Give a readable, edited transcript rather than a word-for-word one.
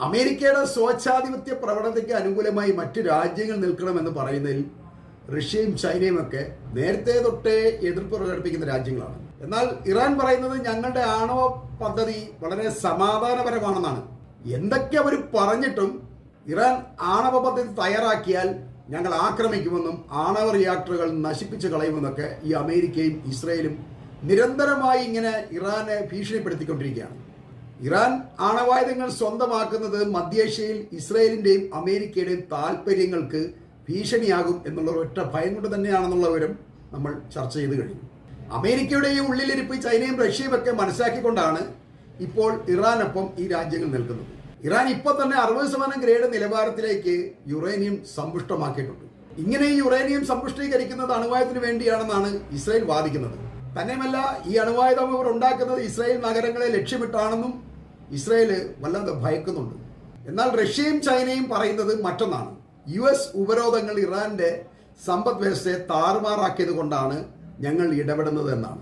അമേരിക്കയുടെ സ്വേച്ഛാധിപത്യ പ്രവണതയ്ക്ക് അനുകൂലമായി മറ്റ് രാജ്യങ്ങൾ നിൽക്കണമെന്ന് പറയുന്നതിൽ റഷ്യയും ചൈനയും ഒക്കെ നേരത്തെ തൊട്ടേ എതിർപ്പ് പ്രകടിപ്പിക്കുന്ന രാജ്യങ്ങളാണ്. എന്നാൽ ഇറാൻ പറയുന്നത് ഞങ്ങളുടെ ആണവ പദ്ധതി വളരെ സമാധാനപരമാണെന്നാണ്. എന്തൊക്കെ അവർ പറഞ്ഞിട്ടും ഇറാൻ ആണവ പദ്ധതി തയ്യാറാക്കിയാൽ ഞങ്ങൾ ആക്രമിക്കുമെന്നും ആണവ റിയാക്ടറുകൾ നശിപ്പിച്ചു കളയുമെന്നൊക്കെ ഈ അമേരിക്കയും ഇസ്രയേലും നിരന്തരമായി ഇങ്ങനെ ഇറാനെ ഭീഷണിപ്പെടുത്തിക്കൊണ്ടിരിക്കുകയാണ്. ഇറാൻ ആണവായുധങ്ങൾ സ്വന്തമാക്കുന്നത് മധ്യേഷ്യയിൽ ഇസ്രയേലിന്റെയും അമേരിക്കയുടെയും താല്പര്യങ്ങൾക്ക് ഭീഷണിയാകും എന്നുള്ള ഒറ്റ ഭയം കൊണ്ട് തന്നെയാണെന്നുള്ള വിവരം നമ്മൾ ചർച്ച ചെയ്ത് കഴിഞ്ഞു. അമേരിക്കയുടെ ഈ ഉള്ളിലിരിപ്പ് ചൈനയും റഷ്യയും ഒക്കെ മനസ്സിലാക്കിക്കൊണ്ടാണ് ഇപ്പോൾ ഇറാനൊപ്പം ഈ രാജ്യങ്ങൾ നിൽക്കുന്നത്. ഇറാൻ ഇപ്പോൾ തന്നെ 60% ഗ്രേഡ് നിലവാരത്തിലേക്ക് യുറേനിയം സമ്പുഷ്ടമാക്കിയിട്ടുണ്ട്. ഇങ്ങനെ ഈ യുറേനിയം സമ്പുഷ്ടീകരിക്കുന്നത് അണുവായുധത്തിന് വേണ്ടിയാണെന്നാണ് ഇസ്രയേൽ വാദിക്കുന്നത്. തന്നെയുമല്ല, ഈ അണുവായുധം ഇവർ ഉണ്ടാക്കുന്നത് ഇസ്രയേൽ നഗരങ്ങളെ ലക്ഷ്യമിട്ടാണെന്നും ഇസ്രയേൽ വല്ലാതെ ഭയക്കുന്നുണ്ട്. എന്നാൽ റഷ്യയും ചൈനയും പറയുന്നത് മറ്റൊന്നാണ്. US ഉപരോധങ്ങൾ ഇറാന്റെ സമ്പദ് വ്യവസ്ഥയെ താറുമാറാക്കിയത് കൊണ്ടാണ് ഞങ്ങൾ ഇടപെടുന്നത് എന്നാണ്.